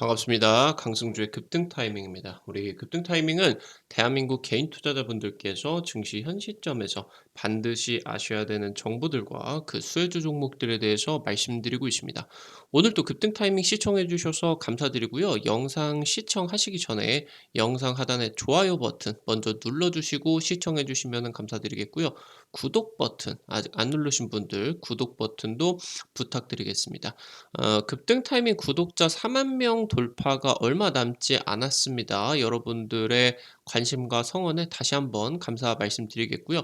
반갑습니다. 강승주의 급등 타이밍입니다. 우리 급등 타이밍은 대한민국 개인 투자자분들께서 증시 현 시점에서 반드시 아셔야 되는 정보들과 그 수혜주 종목들에 대해서 말씀드리고 있습니다. 오늘도 급등 타이밍 시청해 주셔서 감사드리고요. 영상 시청하시기 전에 영상 하단에 좋아요 버튼 먼저 눌러주시고 시청해 주시면 감사드리겠고요. 구독 버튼 아직 안 누르신 분들 구독 버튼도 부탁드리겠습니다. 급등 타이밍 구독자 4만 명 돌파가 얼마 남지 않았습니다. 여러분들의 관심과 성원에 다시 한번 감사 말씀드리겠고요.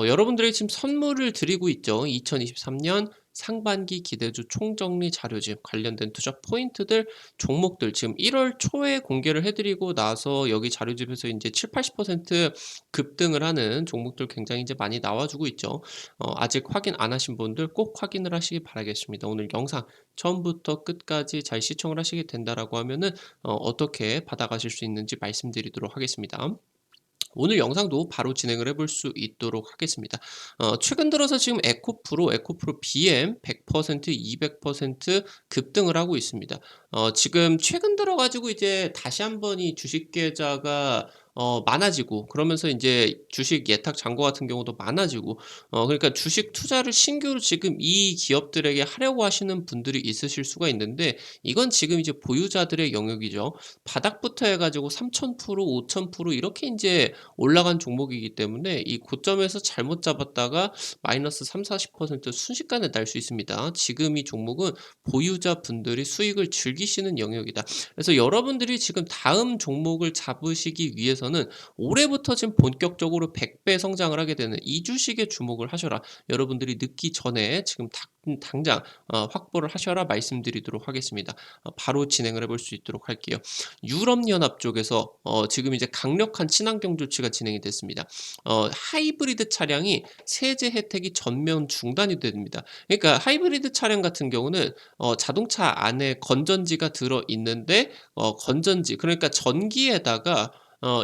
여러분들이 지금 선물을 드리고 있죠. 2023년 상반기 기대주 총정리 자료집 관련된 투자 포인트들, 종목들 지금 1월 초에 공개를 해드리고 나서 여기 자료집에서 이제 7, 80% 급등을 하는 종목들 굉장히 이제 많이 나와주고 있죠. 아직 확인 안 하신 분들 꼭 확인을 하시기 바라겠습니다. 오늘 영상 처음부터 끝까지 잘 시청을 하시게 된다라고 하면은 어떻게 받아가실 수 있는지 말씀드리도록 하겠습니다. 오늘 영상도 바로 진행을 해볼 수 있도록 하겠습니다. 최근 들어서 지금 에코프로 BM 100%, 200% 급등을 하고 있습니다. 지금 최근 들어가지고 이제 다시 한번 이 주식 계좌가 많아지고 그러면서 이제 주식 예탁 잔고 같은 경우도 많아지고 그러니까 주식 투자를 신규로 지금 이 기업들에게 하려고 하시는 분들이 있으실 수가 있는데 이건 지금 이제 보유자들의 영역이죠. 바닥부터 해가지고 3,000%, 5,000% 이렇게 이제 올라간 종목이기 때문에 이 고점에서 잘못 잡았다가 마이너스 3, 40% 순식간에 날 수 있습니다. 지금 이 종목은 보유자분들이 수익을 즐기시는 영역이다. 그래서 여러분들이 지금 다음 종목을 잡으시기 위해서는 올해부터 지금 본격적으로 100배 성장을 하게 되는 이 주식에 주목을 하셔라. 여러분들이 늦기 전에 지금 당장 확보를 하셔라 말씀드리도록 하겠습니다. 바로 진행을 해볼 수 있도록 할게요. 유럽연합 쪽에서 지금 이제 강력한 친환경 조치가 진행이 됐습니다. 하이브리드 차량이 세제 혜택이 전면 중단이 됩니다. 그러니까 하이브리드 차량 같은 경우는 자동차 안에 건전지가 들어 있는데 건전지 그러니까 전기에다가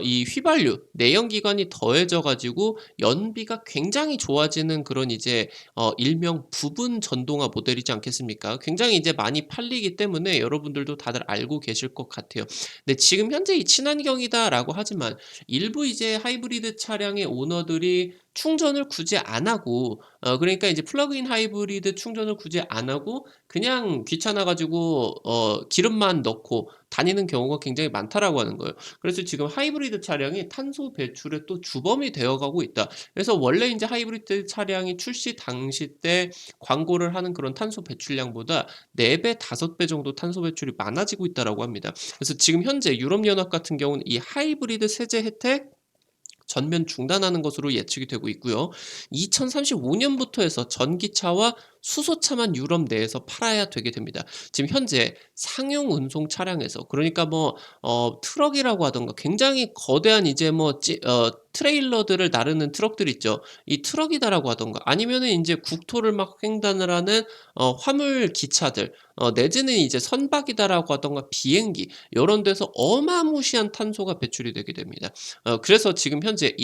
이 휘발유 내연기관이 더해져 가지고 연비가 굉장히 좋아지는 그런 이제 일명 부분 전동화 모델이지 않겠습니까? 굉장히 이제 많이 팔리기 때문에 여러분들도 다들 알고 계실 것 같아요. 근데 지금 현재 이 친환경이다라고 하지만 일부 이제 하이브리드 차량의 오너들이 충전을 굳이 안 하고 그러니까 이제 플러그인 하이브리드 충전을 굳이 안 하고 그냥 귀찮아 가지고 기름만 넣고 다니는 경우가 굉장히 많다라고 하는 거예요. 그래서 지금 하이브리드 차량이 탄소 배출의 또 주범이 되어 가고 있다. 그래서 원래 이제 하이브리드 차량이 출시 당시 때 광고를 하는 그런 탄소 배출량보다 4배, 5배 정도 탄소 배출이 많아지고 있다라고 합니다. 그래서 지금 현재 유럽연합 같은 경우는 이 하이브리드 세제 혜택 전면 중단하는 것으로 예측이 되고 있고요. 2035년부터 해서 전기차와 수소차만 유럽 내에서 팔아야 되게 됩니다. 지금 현재 상용 운송 차량에서 그러니까 뭐 트럭이라고 하던가 굉장히 거대한 이제 뭐 트레일러들을 나르는 트럭들 있죠. 이 트럭이다라고 하던가 아니면은 인제 국토를 막 횡단을 하는 화물 기차들 내지는 이제 선박이다라고 하던가 비행기 요런 데서 어마무시한 탄소가 배출이 되게 됩니다. 그래서 지금 현재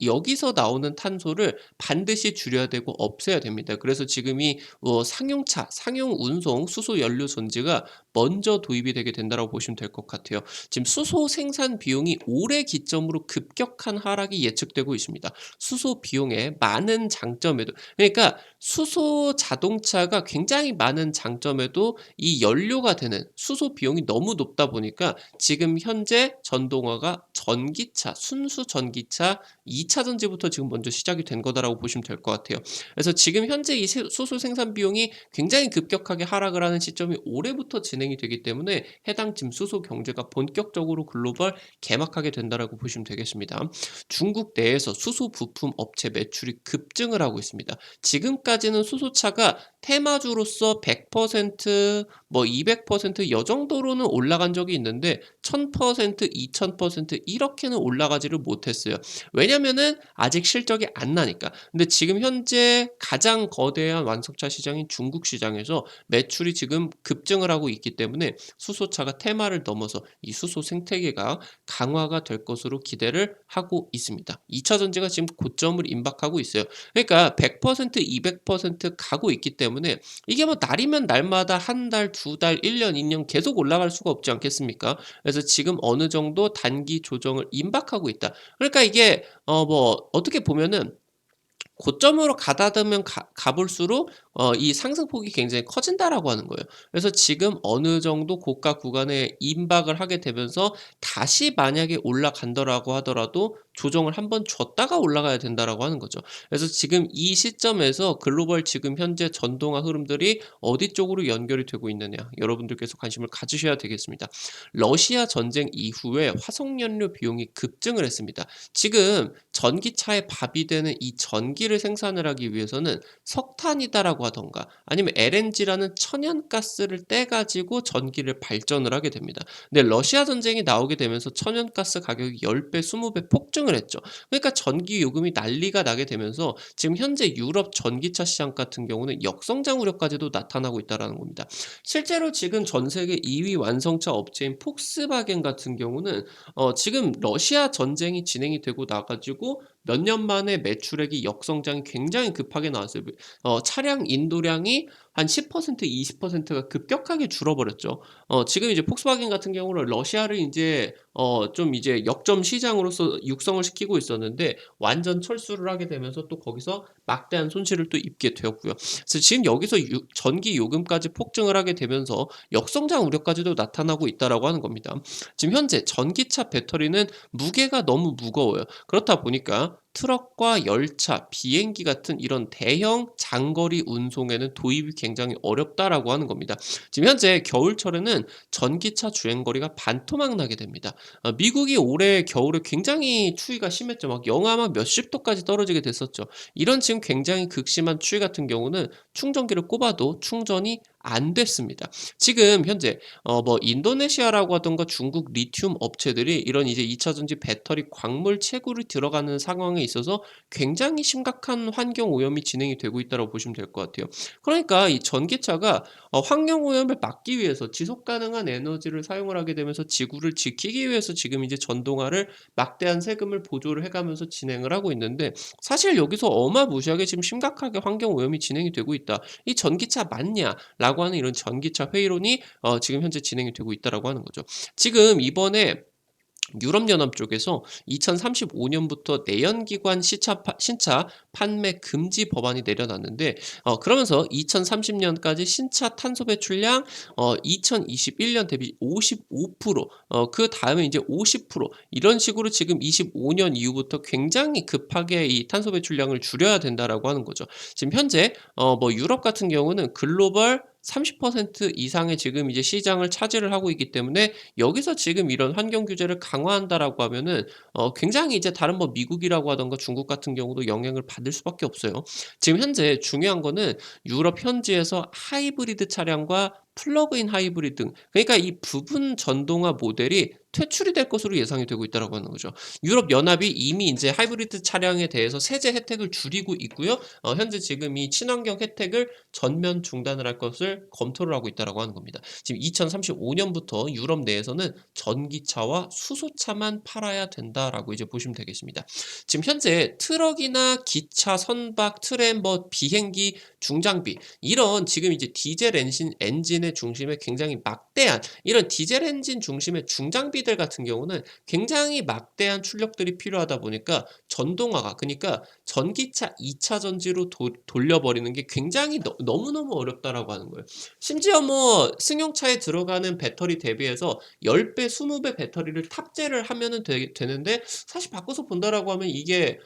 여기서 나오는 탄소를 반드시 줄여야 되고 없애야 됩니다. 그래서 지금 이 상용차, 상용 운송 수소 연료 zon지가 먼저 도입이 되게 된다라고 보시면 될 것 같아요. 지금 수소 생산 비용이 올해 기점으로 급격한 하락이 예측되고 있습니다. 수소 비용의 많은 장점에도 그러니까 수소 자동차가 굉장히 많은 장점에도 이 연료가 되는 수소 비용이 너무 높다 보니까 지금 현재 전동화가 전기차, 순수 전기차 2차 전지부터 지금 먼저 시작이 된 거다라고 보시면 될 것 같아요. 그래서 지금 현재 이 수소 생산 비용이 굉장히 급격하게 하락을 하는 시점이 올해부터 진행이 되기 때문에 해당 지금 수소 경제가 본격적으로 글로벌 개막하게 된다라고 보시면 되겠습니다. 중국 내에서 수소 부품 업체 매출이 급증을 하고 있습니다. 지금까지는 수소차가 테마주로서 100%뭐 200%여 정도로는 올라간 적이 있는데 1000%, 2000% 이렇게는 올라가지를 못했어요. 왜냐면은 아직 실적이 안 나니까. 근데 지금 현재 가장 거대한 완성차 시장인 중국 시장에서 매출이 지금 급증을 하고 있기 때문에 수소차가 테마를 넘어서 이 수소 생태계가 강화가 될 것으로 기대를 하고 있습니다. 2차 전지가 지금 고점을 임박하고 있어요. 그러니까 100% 200% 가고 있기 때문에 이게 뭐 날이면 날마다 한 달, 두 달, 1 년, 2년 계속 올라갈 수가 없지 않겠습니까? 그래서 지금 어느 정도 단기 조정을 임박하고 있다. 그러니까 이게 뭐 어떻게 보면은 고점으로 가다듬으면 가볼수록 이 상승폭이 굉장히 커진다라고 하는 거예요. 그래서 지금 어느 정도 고가 구간에 임박을 하게 되면서 다시 만약에 올라간다라고 하더라도 조정을 한번 줬다가 올라가야 된다라고 하는 거죠. 그래서 지금 이 시점에서 글로벌 지금 현재 전동화 흐름들이 어디 쪽으로 연결이 되고 있느냐 여러분들께서 관심을 가지셔야 되겠습니다. 러시아 전쟁 이후에 화석연료 비용이 급증을 했습니다. 지금 전기차의 밥이 되는 이 전기를 생산을 하기 위해서는 석탄이다라고 하던가 아니면 LNG라는 천연가스를 떼 가지고 전기를 발전을 하게 됩니다. 근데 러시아 전쟁이 나오게 되면서 천연가스 가격이 10 배, 20배 폭증을 했죠. 그러니까 전기 요금이 난리가 나게 되면서 지금 현재 유럽 전기차 시장 같은 경우는 역성장 우려까지도 나타나고 있다라는 겁니다. 실제로 지금 전 세계 2위 완성차 업체인 폭스바겐 같은 경우는 지금 러시아 전쟁이 진행이 되고 나 가지고 몇 년 만에 매출액이 역성장이 굉장히 급하게 나왔어요. 차량 인도량이 한 10% 20%가 급격하게 줄어버렸죠. 지금 이제 폭스바겐 같은 경우는 러시아를 인제 좀 이제 역점 시장으로서 육성을 시키고 있었는데 완전 철수를 하게 되면서 또 거기서 막대한 손실을 또 입게 되었고요. 그래서 지금 여기서 전기 요금까지 폭증을 하게 되면서 역성장 우려까지도 나타나고 있다라고 하는 겁니다. 지금 현재 전기차 배터리는 무게가 너무 무거워요. 그렇다 보니까 트럭과 열차, 비행기 같은 이런 대형 장거리 운송에는 도입이 굉장히 어렵다라고 하는 겁니다. 지금 현재 겨울철에는 전기차 주행 거리가 반토막 나게 됩니다. 미국이 올해 겨울에 굉장히 추위가 심했죠. 막 영하 막 몇십 도까지 떨어지게 됐었죠. 이런 지금 굉장히 극심한 추위 같은 경우는 충전기를 꼽아도 충전이 안 됐습니다. 지금 현재 뭐 인도네시아라고 하던가 중국 리튬 업체들이 이런 이제 2차 전지 배터리 광물 채굴이 들어가는 상황에 있어서 굉장히 심각한 환경 오염이 진행이 되고 있다고 보시면 될 것 같아요. 그러니까 이 전기차가 환경 오염을 막기 위해서 지속 가능한 에너지를 사용을 하게 되면서 지구를 지키기 위해서 지금 이제 전동화를 막대한 세금을 보조를 해 가면서 진행을 하고 있는데 사실 여기서 어마무시하게 지금 심각하게 환경 오염이 진행이 되고 있다. 이 전기차 맞냐?라고 하는 이런 전기차 회의론이 지금 현재 진행이 되고 있다라고 하는 거죠. 지금 이번에 유럽연합 쪽에서 2035년부터 내연기관 신차 판매 금지 법안이 내려놨는데 그러면서 2030년까지 신차 탄소 배출량 2021년 대비 55% 그다음에 이제 50% 이런 식으로 지금 25년 이후부터 굉장히 급하게 이 탄소 배출량을 줄여야 된다라고 하는 거죠. 지금 현재 뭐 유럽 같은 경우는 글로벌 30% 이상의 지금 이제 시장을 차지를 하고 있기 때문에 여기서 지금 이런 환경 규제를 강화한다라고 하면은 굉장히 이제 다른 뭐 미국이라고 하던가 중국 같은 경우도 영향을 받을 수밖에 없어요. 지금 현재 중요한 거는 유럽 현지에서 하이브리드 차량과 플러그인 하이브리드 그러니까 이 부분 전동화 모델이 퇴출이 될 것으로 예상이 되고 있다라고 하는 거죠. 유럽 연합이 이미 인제 하이브리드 차량에 대해서 세제 혜택을 줄이고 있고요. 현재 지금 이 친환경 혜택을 전면 중단을 할 것을 검토를 하고 있다라고 하는 겁니다. 지금 2035년부터 유럽 내에서는 전기차와 수소차만 팔아야 된다라고 이제 보시면 되겠습니다. 지금 현재 트럭이나 기차, 선박, 트램, 뭐 비행기, 중장비 이런 지금 이제 디젤 엔진의 중심에 굉장히 막대한 이런 디젤 엔진 중심의 중장비들 같은 경우는 굉장히 막대한 출력들이 필요하다 보니까 전동화가 그러니까 전기차 2차 전지로 돌려버리는 게 굉장히 너무너무 어렵다라고 하는 거예요. 심지어 뭐 승용차에 들어가는 배터리 대비해서 10 배, 20배 배터리를 탑재를 하면은 되는데 사실 바꿔서 본다라고 하면 이게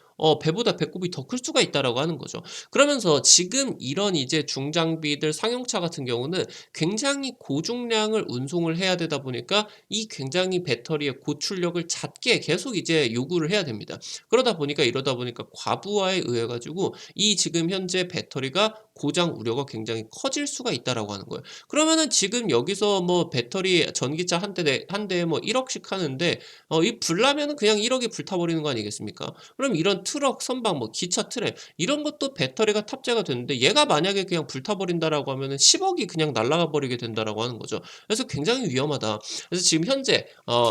배보다 배꼽이 더 클 수가 있다라고 하는 거죠. 그러면서 지금 이런 이제 중장비들 상용차 같은 경우는 굉장히 고중량을 운송을 해야 되다 보니까 이 굉장히 배터리의 고출력을 잦게 계속 이제 요구를 해야 됩니다. 이러다 보니까 과부하에 의해 가지고 이 지금 현재 배터리가 고장 우려가 굉장히 커질 수가 있다라고 하는 거예요. 그러면은 지금 여기서 뭐 배터리 전기차 한 대에 뭐 1억씩 하는데 이 불나면은 그냥 1억이 불타버리는 거 아니겠습니까? 그럼 이런 트럭, 선박, 뭐 기차, 트램 이런 것도 배터리가 탑재가 되는데 얘가 만약에 그냥 불타버린다라고 하면은 10억이 그냥 날아가 버리게 된다라고 하는 거죠. 그래서 굉장히 위험하다. 그래서 지금 현재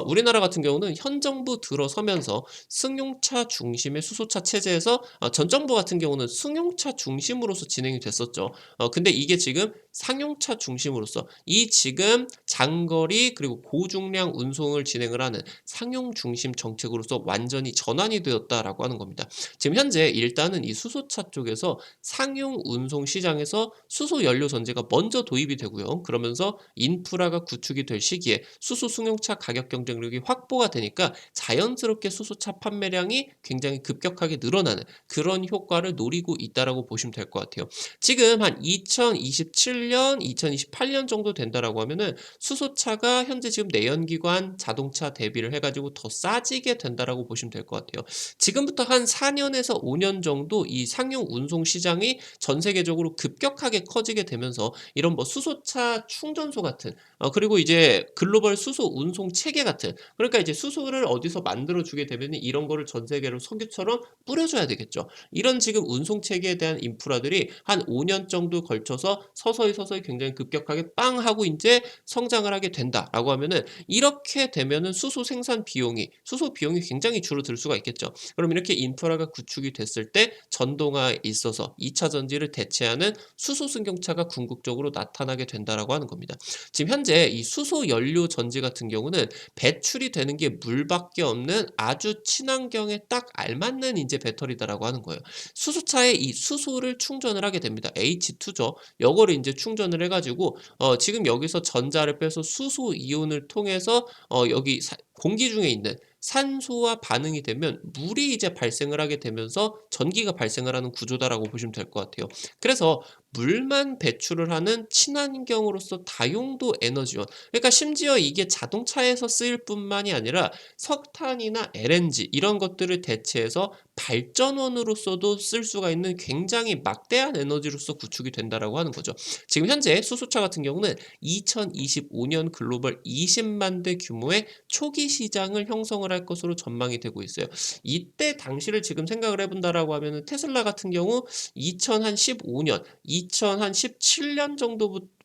우리나라 같은 경우는 현 정부 들어서면서 승용차 중심의 수소차 체제에서 전 정부 같은 경우는 승용차 중심으로서 진행이 됐었죠. 근데 이게 지금 상용차 중심으로서 이 지금 장거리 그리고 고중량 운송을 진행을 하는 상용 중심 정책으로서 완전히 전환이 되었다라고 하는 겁니다. 지금 현재 일단은 이 수소차 쪽에서 상용 운송 시장에서 수소 연료 전지가 먼저 도입이 되고요. 그러면서 인프라가 구축이 될 시기에 수소 승용차 가격 경쟁력이 확보가 되니까 자연스럽게 수소차 판매량이 굉장히 급격하게 늘어나는 그런 효과를 노리고 있다라고 보시면 될 것 같아요. 지금 한 2027년, 2028년 정도 된다라고 하면은 수소차가 현재 지금 내연기관 자동차 대비를 해가지고 더 싸지게 된다라고 보시면 될 것 같아요. 지금부터 한 4년에서 5년 정도 이 상용 운송 시장이 전 세계적으로 급격하게 커지게 되면서 이런 뭐 수소차 충전소 같은 그리고 이제 글로벌 수소 운송 체계 같은 그러니까 이제 수소를 어디서 만들어 주게 되면 이런 거를 전 세계로 석유처럼 뿌려줘야 되겠죠. 이런 지금 운송 체계에 대한 인프라들이 한 5년 정도 걸쳐서 서서히 굉장히 급격하게 빵 하고 인제 성장을 하게 된다라고 하면은 이렇게 되면은 수소 비용이 굉장히 줄어들 수가 있겠죠. 그럼 이렇게 인프라가 구축이 됐을 때 전동화에 있어서 2차 전지를 대체하는 수소 승용차가 궁극적으로 나타나게 된다라고 하는 겁니다. 지금 현재 이 수소 연료 전지 같은 경우는 배출이 되는 게 물밖에 없는 아주 친환경에 딱 알맞는 인제 배터리다라고 하는 거예요. 수소차에 이 수소를 충전을 하게 됩니다. H2죠. 요거를 인제 충전을 해 가지고 지금 여기서 전자를 빼서 수소 이온을 통해서 여기 공기 중에 있는 산소와 반응이 되면 물이 이제 발생을 하게 되면서 전기가 발생을 하는 구조다라고 보시면 될 것 같아요. 그래서 물만 배출을 하는 친환경으로서 다용도 에너지원. 그러니까 심지어 이게 자동차에서 쓰일 뿐만이 아니라 석탄이나 LNG 이런 것들을 대체해서 발전원으로서도 쓸 수가 있는 굉장히 막대한 에너지로서 구축이 된다라고 하는 거죠. 지금 현재 수소차 같은 경우는 2025년 글로벌 20만 대 규모의 초기 시장을 형성을 할 것으로 전망이 되고 있어요. 이때 당시를 지금 생각을 해본다라고 하면은 테슬라 같은 경우 2015년, 2017년 정도부터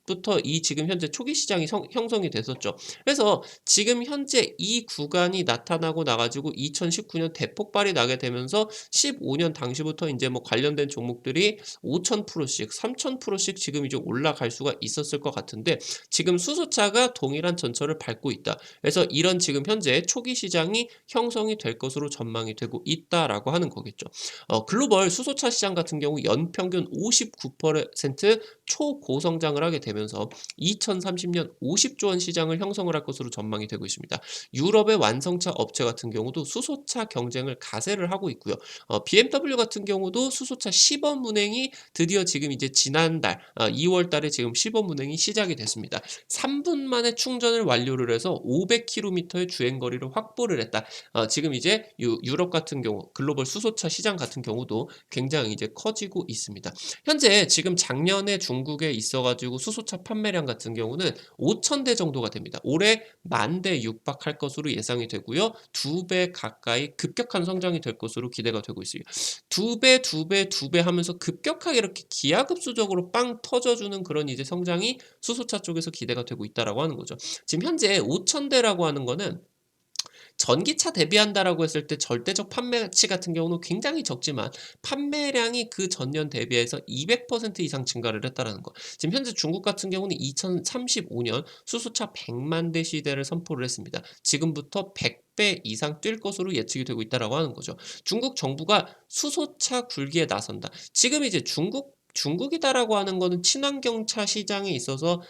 이 지금 현재 초기 시장이 형성이 됐었죠. 그래서 지금 현재 이 구간이 나타나고 나가지고 2019년 대폭발이 나게 되면서 15년 당시부터 이제 뭐 관련된 종목들이 5,000%씩, 3,000%씩 지금 이제 올라갈 수가 있었을 것 같은데 지금 수소차가 동일한 전철을 밟고 있다. 그래서 이런 지금 현재 초기 시장이 형성이 될 것으로 전망이 되고 있다라고 하는 거겠죠. 글로벌 수소차 시장 같은 경우 연평균 59% 초고성장을 하게 되면서 2030년 50조 원 시장을 형성을 할 것으로 전망이 되고 있습니다. 유럽의 완성차 업체 같은 경우도 수소차 경쟁을 가세를 하고 있고요. BMW 같은 경우도 수소차 시범 운행이 드디어 지금 이제 지난달 2월 달에 지금 시범 운행이 시작이 됐습니다. 3분 만에 충전을 완료를 해서 500km의 주행 거리를 확보를 했다. 지금 이제 유럽 같은 경우 글로벌 수소차 시장 같은 경우도 굉장히 이제 커지고 있습니다. 현재 지금 작년에 중국에 있어가지고 수소차 판매량 같은 경우는 5천 대 정도가 됩니다. 올해 10,000대 육박할 것으로 예상이 되고요. 2배 가까이 급격한 성장이 될 것으로 기대가 되고 있습니다. 2배, 2배, 2배 하면서 급격하게 이렇게 기하급수적으로 빵 터져주는 그런 이제 성장이 수소차 쪽에서 기대가 되고 있다라고 하는 거죠. 지금 현재 5천 대라고 하는 거는 전기차 대비한다라고 했을 때 절대적 판매치 같은 경우는 굉장히 적지만 판매량이 그 전년 대비해서 200% 이상 증가를 했다라는 거. 지금 현재 중국 같은 경우는 2035년 수소차 100만 대 시대를 선포를 했습니다. 지금부터 100배 이상 뛸 것으로 예측이 되고 있다라고 하는 거죠. 중국 정부가 수소차 굴기에 나선다. 지금 이제 중국이다라고 하는 거는 친환경차 시장에 있어서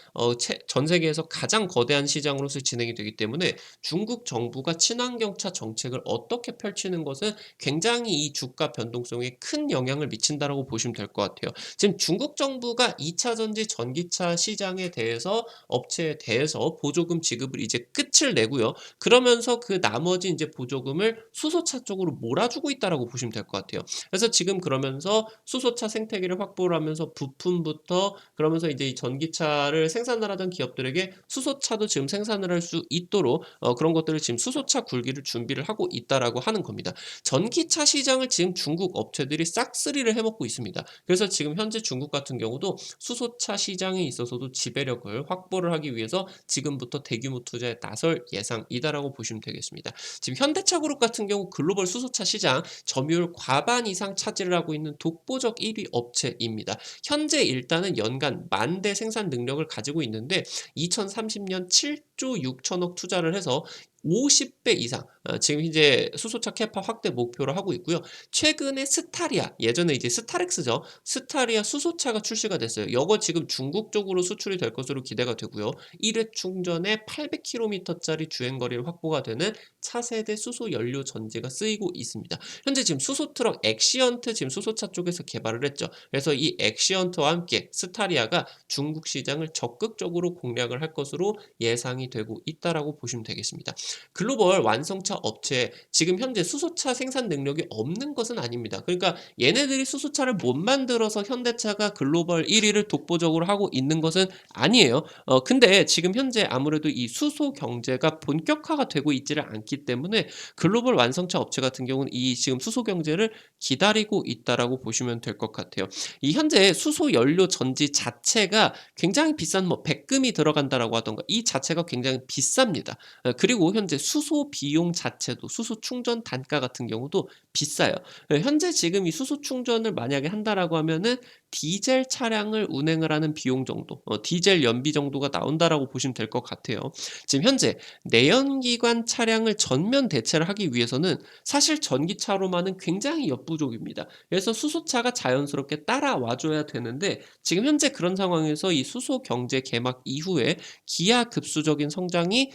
전 세계에서 가장 거대한 시장으로서 진행이 되기 때문에 중국 정부가 친환경차 정책을 어떻게 펼치는 것은 굉장히 이 주가 변동성에 큰 영향을 미친다라고 보시면 될 것 같아요. 지금 중국 정부가 2차 전지 전기차 시장에 대해서 업체에 대해서 보조금 지급을 이제 끝을 내고요. 그러면서 그 나머지 이제 보조금을 수소차 쪽으로 몰아주고 있다라고 보시면 될 것 같아요. 그래서 지금 그러면서 수소차 생태계를 확보를 하면서 부품부터 그러면서 이제 이 전기차를 생산을 하던 기업들에게 수소차도 지금 생산을 할 수 있도록 그런 것들을 지금 수소차 굴기를 준비를 하고 있다라고 하는 겁니다. 전기차 시장을 지금 중국 업체들이 싹쓸이를 해먹고 있습니다. 그래서 지금 현재 중국 같은 경우도 수소차 시장에 있어서도 지배력을 확보를 하기 위해서 지금부터 대규모 투자에 나설 예상이다라고 보시면 되겠습니다. 지금 현대차 그룹 같은 경우 글로벌 수소차 시장 점유율 과반 이상 차지를 하고 있는 독보적 1위 업체입니다. 현재 일단은 연간 10,000대 생산 능력을 가지고 있는데 2030년 7조 6천억 투자를 해서 50배 이상 지금 이제 수소차 캐파 확대 목표를 하고 있고요. 최근에 스타리아 예전에 이제 스타렉스죠. 스타리아 수소차가 출시가 됐어요. 이거 지금 중국 쪽으로 수출이 될 것으로 기대가 되고요. 1회 충전에 800km짜리 주행 거리를 확보가 되는 차세대 수소 연료 전지가 쓰이고 있습니다. 현재 지금 수소 트럭 엑시언트 지금 수소차 쪽에서 개발을 했죠. 그래서 이 엑시언트와 함께 스타리아가 중국 시장을 적극적으로 공략을 할 것으로 예상이 되고 있다라고 보시면 되겠습니다. 글로벌 완성차 업체 지금 현재 수소차 생산 능력이 없는 것은 아닙니다. 그러니까 얘네들이 수소차를 못 만들어서 현대차가 글로벌 1위를 독보적으로 하고 있는 것은 아니에요. 근데 지금 현재 아무래도 이 수소 경제가 본격화가 되고 있지를 않기 때문에 글로벌 완성차 업체 같은 경우는 이 지금 수소 경제를 기다리고 있다라고 보시면 될 것 같아요. 이 현재 수소 연료 전지 자체가 굉장히 비싼 뭐 백금이 들어간다라고 하던가 이 자체가 굉장히 비쌉니다. 그리고 현재 수소 비용 자체도 수소 충전 단가 같은 경우도 비싸요. 현재 지금 이 수소 충전을 만약에 한다라고 하면은 디젤 차량을 운행을 하는 비용 정도, 디젤 연비 정도가 나온다라고 보시면 될 것 같아요. 지금 현재 내연기관 차량을 전면 대체를 하기 위해서는 사실 전기차로만은 굉장히 역부족입니다. 그래서 수소차가 자연스럽게 따라와줘야 되는데 지금 현재 그런 상황에서 이 수소 경제 개막 이후에 기하급수적인 성장이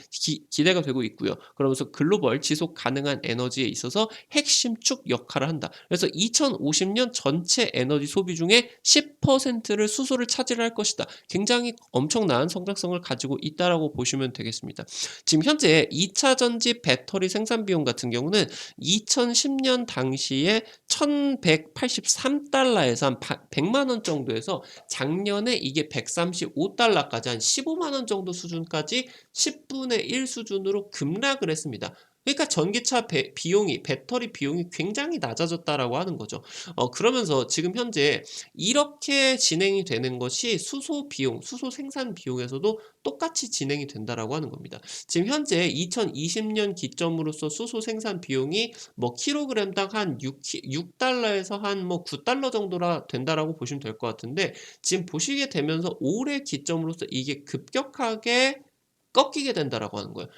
기대가 되고 있고요. 그러면서 글로벌 지속 가능한 에너지에 있어서 핵심 축 역할을 한다. 그래서 2050년 전체 에너지 소비 중에 10%를 수소를 차지할 것이다. 굉장히 엄청난 성장성을 가지고 있다라고 보시면 되겠습니다. 지금 현재 2차 전지 배터리 생산 비용 같은 경우는 2010년 당시에 1183달러에서 한 100만 원 정도에서 작년에 이게 135달러까지 한 15만 원 정도 수준까지 10분의 1 수준으로 급락을 했습니다. 그러니까 전기차 비용이 배터리 비용이 굉장히 낮아졌다라고 하는 거죠. 그러면서 지금 현재 이렇게 진행이 되는 것이 수소 비용, 수소 생산 비용에서도 똑같이 진행이 된다라고 하는 겁니다. 지금 현재 2020년 기점으로서 수소 생산 비용이 뭐 킬로그램당 한 6달러에서 한 뭐 9달러 정도라 된다라고 보시면 될 것 같은데 지금 보시게 되면서 올해 기점으로서 이게 급격하게 꺾이게 된다라고 하는 거예요.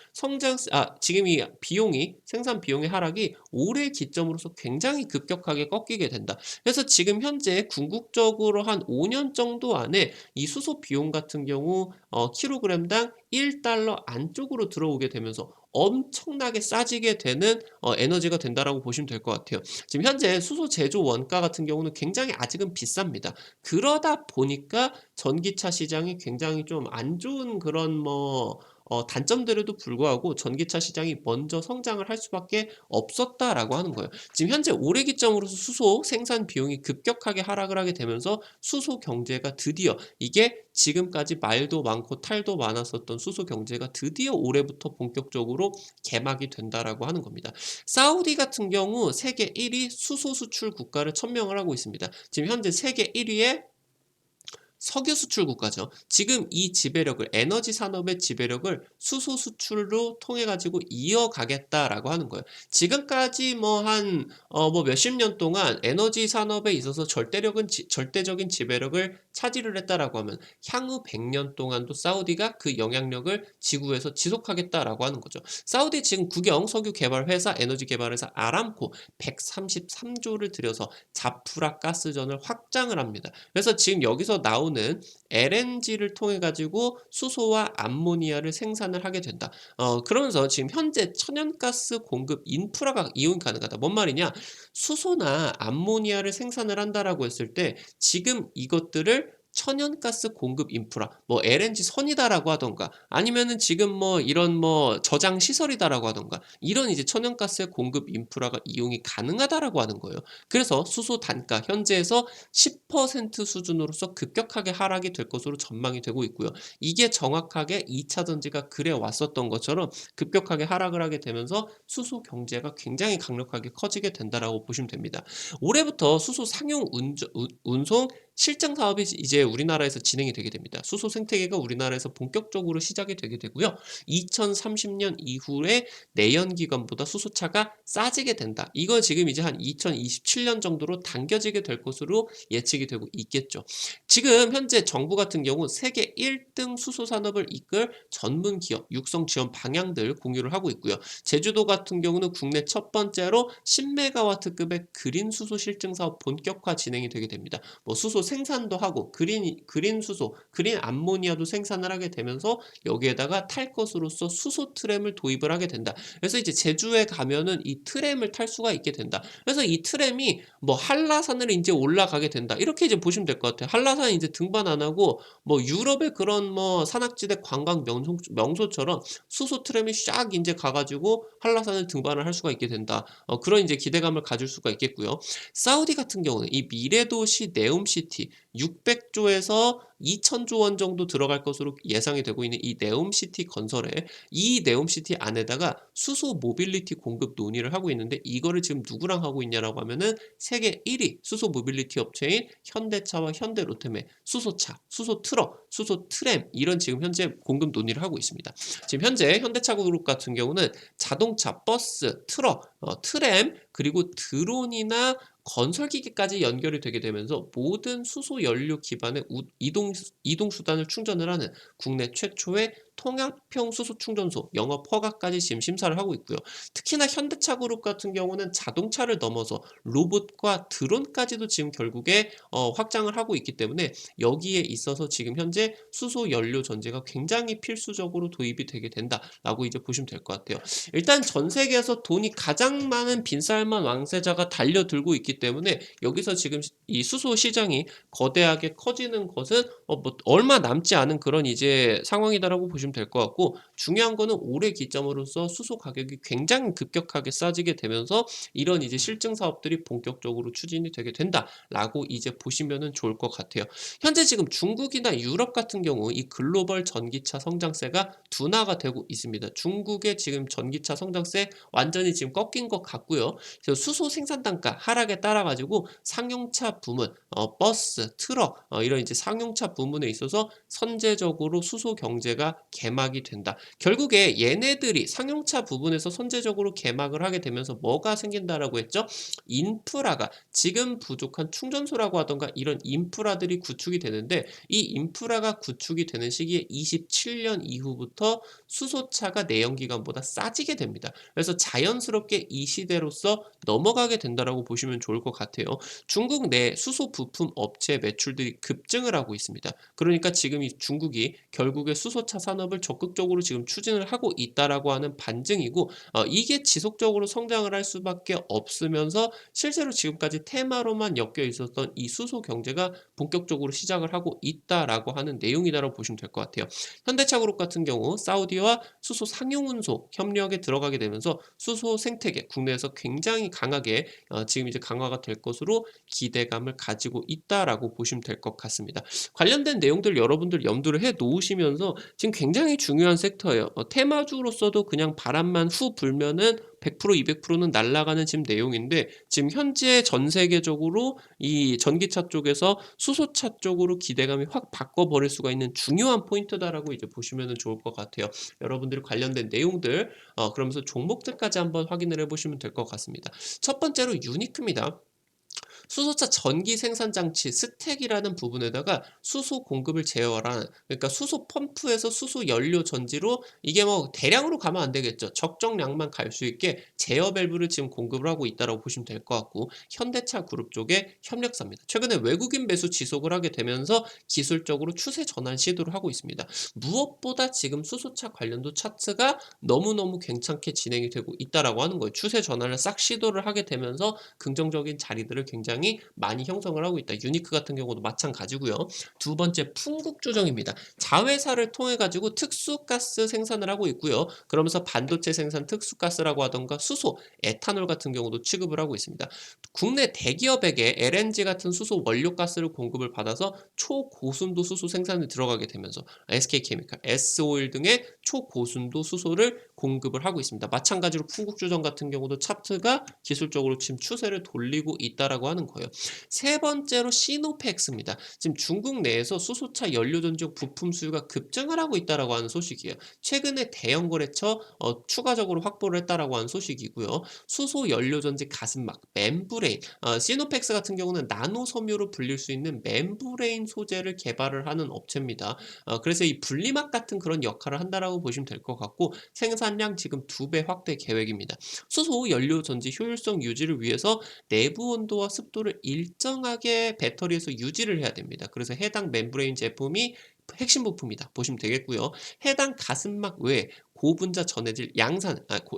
지금 이 비용이 생산 비용의 하락이 올해 기점으로서 굉장히 급격하게 꺾이게 된다. 그래서 지금 현재 궁극적으로 한 5년 정도 안에 이 수소 비용 같은 경우 킬로그램당 1달러 안쪽으로 들어오게 되면서 엄청나게 싸지게 되는 에너지가 된다라고 보시면 될 것 같아요. 지금 현재 수소 제조 원가 같은 경우는 굉장히 아직은 비쌉니다. 그러다 보니까 전기차 시장이 굉장히 좀 안 좋은 그런 뭐 단점들에도 불구하고 전기차 시장이 먼저 성장을 할 수밖에 없었다라고 하는 거예요. 지금 현재 올해 기점으로서 수소 생산 비용이 급격하게 하락을 하게 되면서 수소 경제가 드디어 이게 지금까지 말도 많고 탈도 많았었던 수소 경제가 드디어 올해부터 본격적으로 개막이 된다라고 하는 겁니다. 사우디 같은 경우 세계 1위 수소 수출 국가를 천명을 하고 있습니다. 지금 현재 세계 1위의 석유 수출 국가죠. 지금 이 지배력을 에너지 산업의 지배력을 수소 수출로 통해 가지고 이어가겠다라고 하는 거예요. 지금까지 뭐 한 뭐 몇십 년 동안 에너지 산업에 있어서 절대적인 지배력을 차지를 했다라고 하면 향후 100년 동안도 사우디가 그 영향력을 지구에서 지속하겠다라고 하는 거죠. 사우디 지금 국영 석유 개발 회사 에너지 개발 회사 아람코 133조를 들여서 자프라 가스전을 확장을 합니다. 그래서 지금 여기서 나오는 LNG를 통해 가지고 수소와 암모니아를 생산을 하게 된다. 그러면서 지금 현재 천연가스 공급 인프라가 이용이 가능하다. 뭔 말이냐? 수소나 암모니아를 생산을 한다라고 했을 때 지금 이것들을 천연가스 공급 인프라, 뭐 LNG 선이다라고 하던가, 아니면은 지금 뭐 이런 뭐 저장 시설이다라고 하던가, 이런 이제 천연가스의 공급 인프라가 이용이 가능하다라고 하는 거예요. 그래서 수소 단가 현재에서 10% 수준으로서 급격하게 하락이 될 것으로 전망이 되고 있고요. 이게 정확하게 2차 전지가 그래 왔었던 것처럼 급격하게 하락을 하게 되면서 수소 경제가 굉장히 강력하게 커지게 된다라고 보시면 됩니다. 올해부터 수소 상용 운송 실증 사업이 이제 우리나라에서 진행이 되게 됩니다. 수소 생태계가 우리나라에서 본격적으로 시작이 되게 되고요. 2030년 이후에 내연기관보다 수소차가 싸지게 된다. 이거 지금 이제 한 2027년 정도로 당겨지게 될 것으로 예측이 되고 있겠죠. 지금 현재 정부 같은 경우 세계 1등 수소 산업을 이끌 전문 기업 육성 지원 방향들 공유를 하고 있고요. 제주도 같은 경우는 국내 첫 번째로 10메가와트급의 그린 수소 실증 사업 본격화 진행이 되게 됩니다. 뭐 수소 생산도 하고 그린 수소, 그린 암모니아도 생산을 하게 되면서 여기에다가 탈 것으로서 수소 트램을 도입을 하게 된다. 그래서 이제 제주에 가면은 이 트램을 탈 수가 있게 된다. 그래서 이 트램이 뭐 한라산을 이제 올라가게 된다. 이렇게 이제 보시면 될 것 같아요. 한라산 이제 등반 안 하고 뭐 유럽의 그런 뭐 산악지대 관광 명소처럼 수소 트램이 쫙 이제 가가지고 한라산을 등반을 할 수가 있게 된다. 그런 이제 기대감을 가질 수가 있겠고요. 사우디 같은 경우는 이 미래도시 네옴시티 600조에서 2,000조 원 정도 들어갈 것으로 예상이 되고 있는 이 네옴시티 건설에 이 네옴시티 안에다가 수소 모빌리티 공급 논의를 하고 있는데 이거를 지금 누구랑 하고 있냐라고 하면은 세계 1위 수소 모빌리티 업체인 현대차와 현대로템의 수소차, 수소 트럭, 수소 트램 이런 지금 현재 공급 논의를 하고 있습니다. 지금 현재 현대차 그룹 같은 경우는 자동차, 버스, 트럭, 트램 그리고 드론이나 건설기기까지 연결이 되게 되면서 모든 수소 연료 기반의 이동 수단을 충전을 하는 국내 최초의 통합형 수소 충전소 영업 허가까지 지금 심사를 하고 있고요. 특히나 현대차 그룹 같은 경우는 자동차를 넘어서 로봇과 드론까지도 지금 결국에 확장을 하고 있기 때문에 여기에 있어서 지금 현재 수소 연료 전지가 굉장히 필수적으로 도입이 되게 된다라고 이제 보시면 될 것 같아요. 일단 전 세계에서 돈이 가장 많은 빈살만 왕세자가 달려들고 있기 때문에 여기서 지금 이 수소 시장이 거대하게 커지는 것은 뭐 얼마 남지 않은 그런 이제 상황이다라고 보시면 될 것 같고 중요한 거는 올해 기점으로서 수소 가격이 굉장히 급격하게 싸지게 되면서 이런 이제 실증 사업들이 본격적으로 추진이 되게 된다라고 이제 보시면은 좋을 것 같아요. 현재 지금 중국이나 유럽 같은 경우 이 글로벌 전기차 성장세가 둔화가 되고 있습니다. 중국의 지금 전기차 성장세 완전히 지금 꺾인 것 같고요. 그래서 수소 생산 단가 하락에 따라 가지고 상용차 부문, 버스, 트럭 이런 이제 상용차 부문에 있어서 선제적으로 수소 경제가 개막이 된다. 결국에 얘네들이 상용차 부분에서 선제적으로 개막을 하게 되면서 뭐가 생긴다라고 했죠? 인프라가 지금 부족한 충전소라고 하던가 이런 인프라들이 구축이 되는데 이 인프라가 구축이 되는 시기에 27년 이후부터 수소차가 내연기관보다 싸지게 됩니다. 그래서 자연스럽게 이 시대로서 넘어가게 된다라고 보시면 좋을 것 같아요. 중국 내 수소 부품 업체 매출들이 급증을 하고 있습니다. 그러니까 지금 이 중국이 결국에 수소차 산업을 적극적으로 지금 추진을 하고 있다라고 하는 반증이고 이게 지속적으로 성장을 할 수밖에 없으면서 실제로 지금까지 테마로만 엮여 있었던 이 수소 경제가 본격적으로 시작을 하고 있다라고 하는 내용이다라고 보시면 될 것 같아요. 현대차 그룹 같은 경우 사우디와 수소 상용 운송 협력에 들어가게 되면서 수소 생태계 국내에서 굉장히 강하게 지금 이제 강화가 될 것으로 기대감을 가지고 있다라고 보시면 될 것 같습니다. 관련된 내용들 여러분들 염두를 해 놓으시면서 지금 굉장히 중요한 섹터예요. 테마주로서도 그냥 바람만 후 불면은 100% 200%는 날아가는 지금 내용인데 지금 현재 전 세계적으로 이 전기차 쪽에서 수소차 쪽으로 기대감이 확 바꿔버릴 수가 있는 중요한 포인트다라고 이제 보시면 좋을 것 같아요. 여러분들이 관련된 내용들 그러면서 종목들까지 한번 확인을 해보시면 될 것 같습니다. 첫 번째로 유니크입니다. 수소차 전기 생산 장치 스택이라는 부분에다가 수소 공급을 제어하라는 그러니까 수소 펌프에서 수소 연료 전지로 이게 뭐 대량으로 가면 안 되겠죠. 적정량만 갈 수 있게 제어 밸브를 지금 공급을 하고 있다고 보시면 될 것 같고 현대차 그룹 쪽의 협력사입니다. 최근에 외국인 매수 지속을 하게 되면서 기술적으로 추세 전환 시도를 하고 있습니다. 무엇보다 지금 수소차 관련도 차트가 너무너무 괜찮게 진행이 되고 있다라고 하는 거예요. 추세 전환을 싹 시도를 하게 되면서 긍정적인 자리들을 굉장히 시장이 많이 형성을 하고 있다. 유니크 같은 경우도 마찬가지고요. 두 번째 풍국 조정입니다. 자회사를 통해 가지고 특수가스 생산을 하고 있고요. 그러면서 반도체 생산 특수가스라고 하던가 수소, 에탄올 같은 경우도 취급을 하고 있습니다. 국내 대기업에게 LNG 같은 수소 원료가스를 공급을 받아서 초고순도 수소 생산에 들어가게 되면서 SK케미칼, S오일 등의 초고순도 수소를 공급을 하고 있습니다. 마찬가지로 풍국주정 같은 경우도 차트가 기술적으로 지금 추세를 돌리고 있다라고 하는 거예요. 세 번째로 시노펙스입니다. 지금 중국 내에서 수소차 연료전지용 부품 수요가 급증을 하고 있다라고 하는 소식이에요. 최근에 대형 거래처 추가적으로 확보를 했다라고 하는 소식이고요. 수소 연료전지 가슴막, 멤브레인, 시노펙스 같은 경우는 나노 섬유로 불릴 수 있는 멤브레인 소재를 개발을 하는 업체입니다. 그래서 이 분리막 같은 그런 역할을 한다라고 보시면 될 것 같고 생산량 지금 2배 확대 계획입니다. 수소 연료 전지 효율성 유지를 위해서 내부 온도와 습도를 일정하게 배터리에서 유지를 해야 됩니다. 그래서 해당 멤브레인 제품이 핵심 부품이다 보시면 되겠고요. 해당 가슴막 외에 고분자 전해질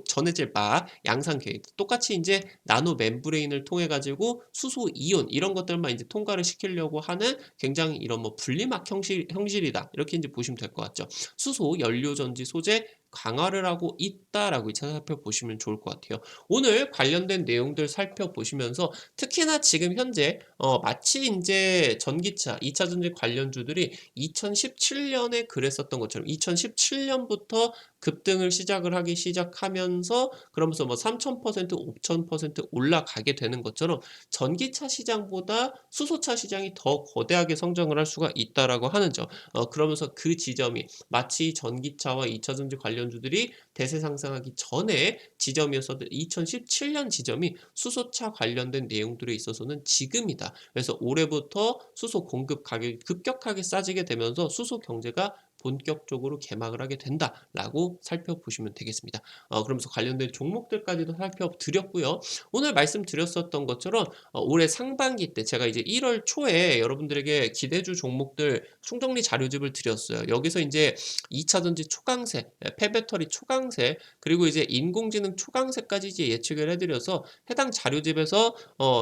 전해질 막 양산 계획 똑같이 이제 나노 멤브레인을 통해 가지고 수소 이온 이런 것들만 이제 통과를 시키려고 하는 굉장히 이런 뭐 분리막 형식이다 이렇게 이제 보시면 될 것 같죠. 수소 연료 전지 소재 강화를 하고 있다라고 살펴보시면 좋을 것 같아요. 오늘 관련된 내용들 살펴보시면서 특히나 지금 현재 마치 이제 전기차, 2차 전지 관련주들이 2017년에 그랬었던 것처럼 2017년부터 급등을 시작하면서 그러면서 뭐 3000%, 5000% 올라가게 되는 것처럼 전기차 시장보다 수소차 시장이 더 거대하게 성장을 할 수가 있다라고 하는 점. 그러면서 그 지점이 마치 전기차와 2차 전지 관련주들이 대세 상승하기 전에 지점이었어도 2017년 지점이 수소차 관련된 내용들에 있어서는 지금이다. 그래서 올해부터 수소 공급 가격이 급격하게 싸지게 되면서 수소 경제가 본격적으로 개막을 하게 된다라고 살펴보시면 되겠습니다. 그러면서 관련된 종목들까지도 살펴드렸고요. 오늘 말씀드렸었던 것처럼 올해 상반기 때 제가 이제 1월 초에 여러분들에게 기대주 종목들 총정리 자료집을 드렸어요. 여기서 이제 2차 전지 초강세, 폐배터리 초강세, 그리고 이제 인공지능 초강세까지 이제 예측을 해드려서 해당 자료집에서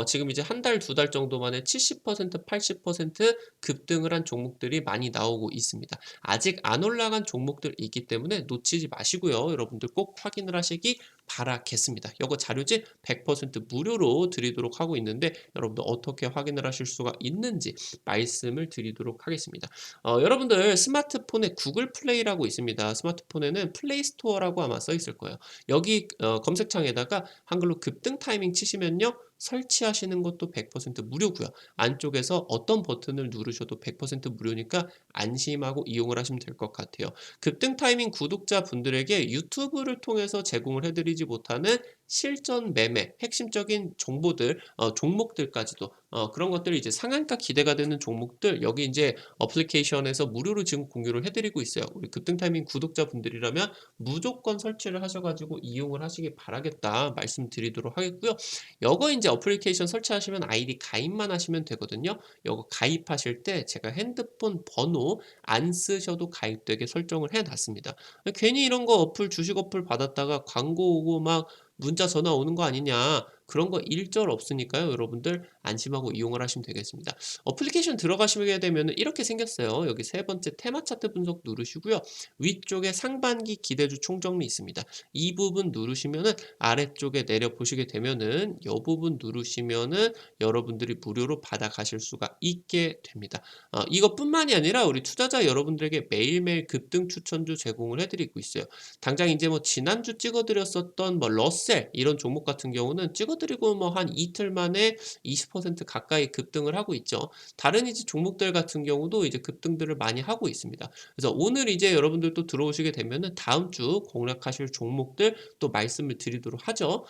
지금 이제 한 달, 두 달 정도 만에 70%, 80% 급등을 한 종목들이 많이 나오고 있습니다. 아직 안 올라간 종목들 있기 때문에 놓치지 마시고요. 여러분들 꼭 확인을 하시기 바라겠습니다. 이거 자료집 100% 무료로 드리도록 하고 있는데 여러분들 어떻게 확인을 하실 수가 있는지 말씀을 드리도록 하겠습니다. 여러분들 스마트폰에 구글 플레이라고 있습니다. 스마트폰에는 플레이 스토어라고 아마 써 있을 거예요. 여기 검색창에다가 한글로 급등 타이밍 치시면요. 설치하시는 것도 100% 무료고요. 안쪽에서 어떤 버튼을 누르셔도 100% 무료니까 안심하고 이용을 하시면 될 것 같아요. 급등 타이밍 구독자분들에게 유튜브를 통해서 제공을 해드리지 못하는 실전 매매, 핵심적인 정보들, 종목들까지도 그런 것들이 이제 상한가 기대가 되는 종목들 여기 이제 어플리케이션에서 무료로 지금 공유를 해드리고 있어요. 우리 급등 타이밍 구독자분들이라면 무조건 설치를 하셔가지고 이용을 하시기 바라겠다 말씀드리도록 하겠고요. 요거 이제 어플리케이션 설치하시면 아이디 가입만 하시면 되거든요. 요거 가입하실 때 제가 핸드폰 번호 안 쓰셔도 가입되게 설정을 해놨습니다. 괜히 이런 거 주식 어플 받았다가 광고 오고 막 문자 전화 오는 거 아니냐 그런 거 일절 없으니까요. 여러분들 안심하고 이용을 하시면 되겠습니다. 어플리케이션 들어가시게 되면 이렇게 생겼어요. 여기 세 번째 테마 차트 분석 누르시고요. 위쪽에 상반기 기대주 총정리 있습니다. 이 부분 누르시면은 아래쪽에 내려 보시게 되면은 이 부분 누르시면은 여러분들이 무료로 받아가실 수가 있게 됩니다. 이것뿐만이 아니라 우리 투자자 여러분들에게 매일매일 급등 추천주 제공을 해드리고 있어요. 당장 이제 뭐 지난주 찍어드렸었던 뭐 러셀 이런 종목 같은 경우는 찍어드리고 뭐 한 이틀 만에 20% 가까이 급등을 하고 있죠. 다른 이제 종목들 같은 경우도 이제 급등들을 많이 하고 있습니다. 그래서 오늘 이제 여러분들 또 들어오시게 되면은 다음 주 공략하실 종목들 또 말씀을 드리도록 하죠.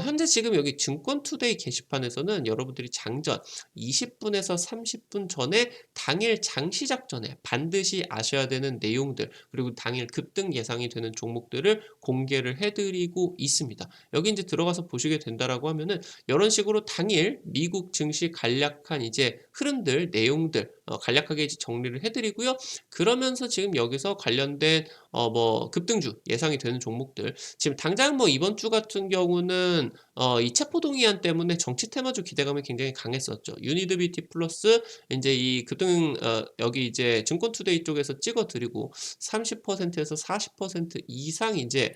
현재 지금 여기 증권투데이 게시판에서는 여러분들이 장전 20분에서 30분 전에 당일 장시작 전에 반드시 아셔야 되는 내용들 그리고 당일 급등 예상이 되는 종목들을 공개를 해드리고 있습니다. 여기 이제 들어가서 보시게 된다라고 하면은 이런 식으로 당일 미국 증시 간략한 이제 흐름들 내용들 간략하게 이제 정리를 해 드리고요. 그러면서 지금 여기서 관련된 뭐 급등주 예상이 되는 종목들 지금 당장 뭐 이번 주 같은 경우는 이 체포동의안 때문에 정치 테마주 기대감이 굉장히 강했었죠. 유니드비티 플러스 인제 이 급등 여기 이제 증권투데이 쪽에서 찍어 드리고 30% 에서 40% 이상 이제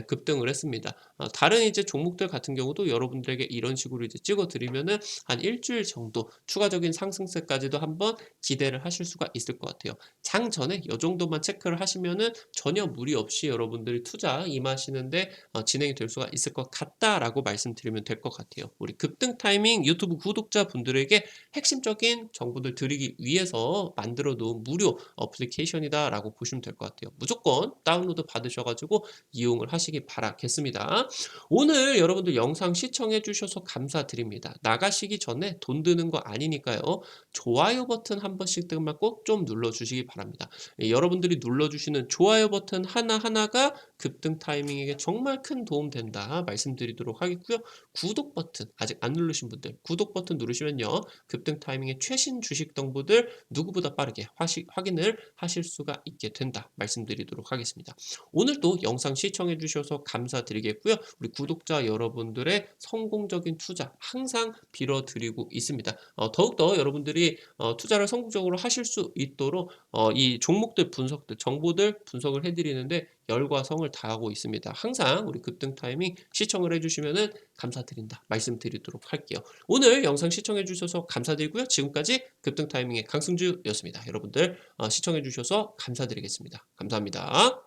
급등을 했습니다. 다른 이제 종목들 같은 경우도 여러분들에게 이런 식으로 이제 찍어 드리면은 한 일 주일 정도 추가적인 상승세까지도 한번 기대를 하실 수가 있을 것 같아요. 장 전에 요 정도만 체크를 하시면은 전혀 무리 없이 여러분들이 투자 임하시는데 진행이 될 수가 있을 것 같다라고 말씀드리면 될 것 같아요. 우리 급등 타이밍 유튜브 구독자분들에게 핵심적인 정보들 드리기 위해서 만들어 놓은 무료 어플리케이션이다라고 보시면 될 것 같아요. 무조건 다운로드 받으셔 가지고 이용을 하시기 바라겠습니다. 오늘 여러분들 영상 시청해 주셔서 감사드립니다. 나가시기 전에 돈 드는 거 아니니까요. 좋아요 버튼 한 번씩만 꼭 좀 눌러 주시기 바랍니다. 여러분들이 눌러 주시는 좋아요 버튼 하나하나가 급등 타이밍에 정말 큰 도움 된다 말씀드리도록 하겠고요. 구독 버튼 아직 안 누르신 분들 구독 버튼 누르시면요. 급등 타이밍의 최신 주식 정보들 누구보다 빠르게 확인을 하실 수가 있게 된다 말씀드리도록 하겠습니다. 오늘도 영상 시청해 주셔서 감사드리겠고요. 우리 구독자 여러분들의 성공적인 투자 항상 빌어드리고 있습니다. 더욱더 여러분들이 투자를 성공적으로 하실 수 있도록 이 종목들 분석들 정보들 분석을 해드리는데 열과 성을 다하고 있습니다. 항상 우리 급등 타이밍 시청을 해주시면 감사드린다 말씀드리도록 할게요. 오늘 영상 시청해 주셔서 감사드리고요. 지금까지 급등 타이밍의 강승주였습니다. 여러분들 시청해 주셔서 감사드리겠습니다. 감사합니다.